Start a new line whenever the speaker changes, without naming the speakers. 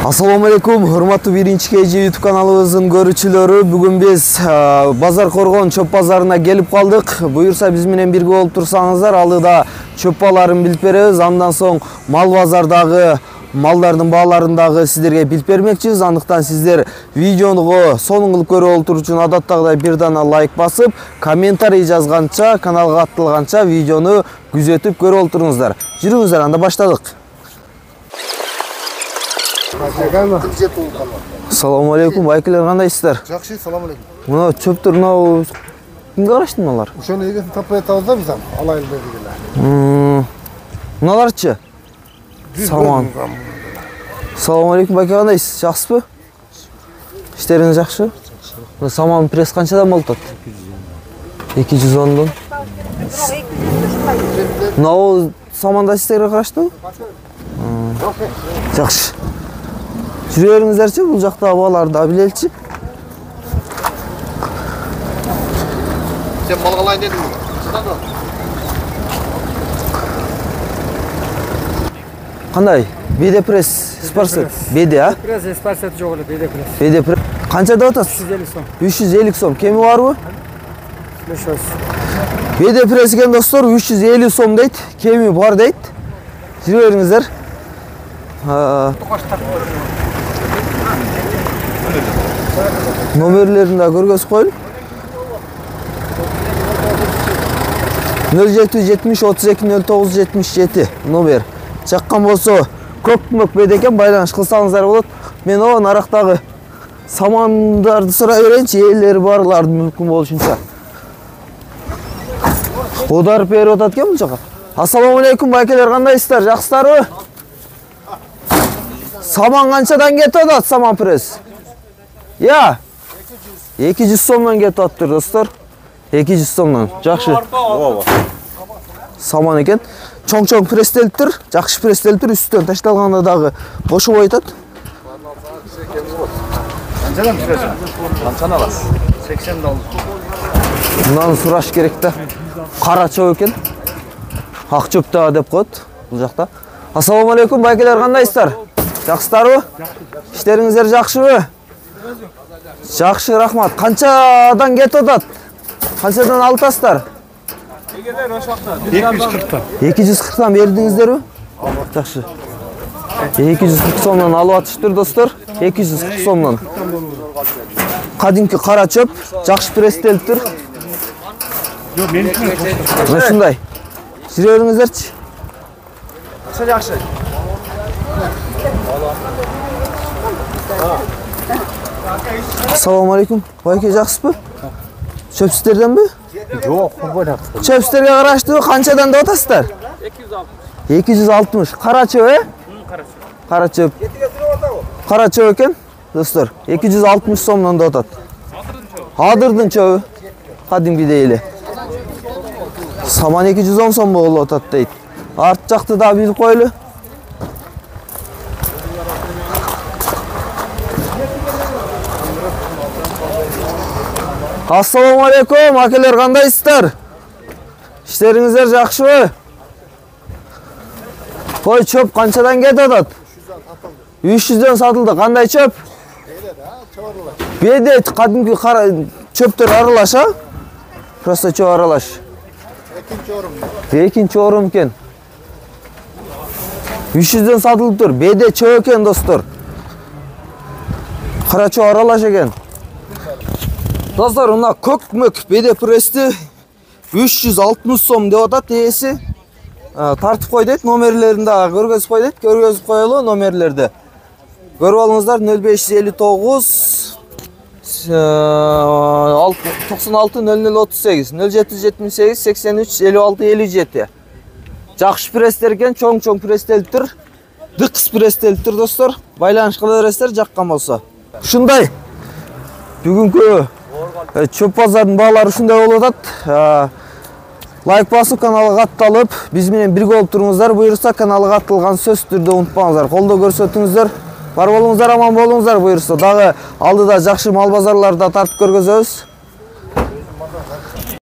Assalamu алейкум, урматтуу биринчи KG YouTube каналыбыздын көрүүчүлөрү. Бүгүн биз Базар Коргон чөп базарына келип калдык. Буюрса биз менен бирге болуп турсаңыздар, алыда чөп бааларын билип беребиз. Андан соң мал базардагы малдардын бааларын дагы сиздерге билип бермекчибиз. Андыктан сиздер видеону сонун кылып көрүп олтур үчүн адаттагыдай бир дана лайк басып, комментарий жазганча, каналга катталганча видеону күзөтүп көрүп олтуруңуздар. Жүрүңүздөр, анда баштадык. Assalamu alaikum, байкелер кандайсыздар?
Жакшы, салам алейкум.
Мына чөптөр мынау кимге карашты мыналар?
Ошону эгесин таппай атабыз да биз алайын дегиле.
Мыналарчы? Салам. Assalamu alaikum, байке кандайсыз? Жакшысызбы? Иштериңиз жакшы? Мына саман пресс канчадан болуп атат? 210дон. Мынау саманда сиздерге караштыбы? Жакшы. Жүрөңүздөрчү, бул жакта бааларды да билелчи.
Сен малга алайын дедиң.
Кандай? BD пресс, спарсет. BD, а?
Пресс, спарсет жок эле, BD пресс.
BD пресс. Канча деп атасыз?
350 сом.
350 сом. Кеми барбы?
Слышос.
BD пресс экен достор, 350 сом дейт. Кеми бар дейт. Жүрөңүздөр. Номерлерин да көргөзүп коелу. 0770 32 09 77 номер. Чаккан болсо көк бед экен, байланыш кылсаңыздар болот. Мен о нарактагы самандарды сурай берейинчи, элдери барлардын мүмкүн болушунча. Одар берип атат экен бул жака. Ассаламу алейкум, байкелер кандайсыздар? Жакшысыздарбы? Саман канчадан кетип атат, саман пресс? Я 200 сомдон кетип атыптыр достор. 200 сомдон. Жакшы. Саман экен. Чоң-чоң пресстелиптир, жакшы пресстелиптир, үстүнөн ташталганда дагы бошобой атат.
Канчадан пресс? Канчаны аласыз?
80 доллар.
Мынаны сураш керек да. Кара чөп экен. Ак чөп да деп коет бул жакта. Ассаламу алейкум, байкелер кандайсыздар? Жакшысыздарбы? Иштериңиздер жакшыбы? Жакшы, рахмат. Канчадан кетип атат? Канчадан алатасыздар?
240-тан.
240-тан бердиңиздерби? Жакшы. 240 сомдон алып атыштыр достор. 240 сомдон. Кадимки кара чөп, жакшы пресстелиптир.
Жок, меникине
Мына ушундай. Жүрөңүздөрчү.
жакшы.
Assalamu alaikum. Байке жакшысызбы? Чөпсүздөрдөнбү?
Жок, болот.
Чөпсүздөргө караштыбы? Канчадан деп атасыздар? 260. Кара чөп, э? Кара чөп. Кара чөп экен, достор. 260 сомдон деп атат. Адырдын чөбү. Кадимкидей эле. Саман 210 сом болуп атат дейт. Арт жакты да билип коелу. Assalamu alaikum, акелер кандайсыздар? Иштериңиздер жакшыбы? Кой чөп канчадан кетип атат? 300дөн сатылды. Кандай чөп? BD, кадимки кара чөптөр аралаш, а? Просто чөп аралаш. Экинчи орун экен. 300дөн сатылыптыр. BD чөп экен достор. Кара чөп аралаш экен. Достор, мына көк BD пресsti 360 сом деп атат ээси. Тартып кой дейт, номерлерин да көргөзүп кой дейт. Көргөзүп коелу номерлерди. Көрүп алыңыздар, 0559 96 0038 0778 83 56 57. Жакшы пресстер экен, чоң-чоң пресстелиптир. Дыкс пресстелиптир достор. Байланыш кыла бересиздер жаккан болсо. Ушундай. Бүгүнкү чөп базардын баалары ушундай болуп атат. Лайк басып, каналга катталып, биз менен бирге болуп туруңуздар. Буюрса, каналга катталган сөзсүз түрдө унутпаңыздар. Колдоо көрсөтүңүздөр. Бар болуңуздар, аман болуңуздар буюрса. Дагы алдыда жакшы мал базарларда тартып көргөзөбүз.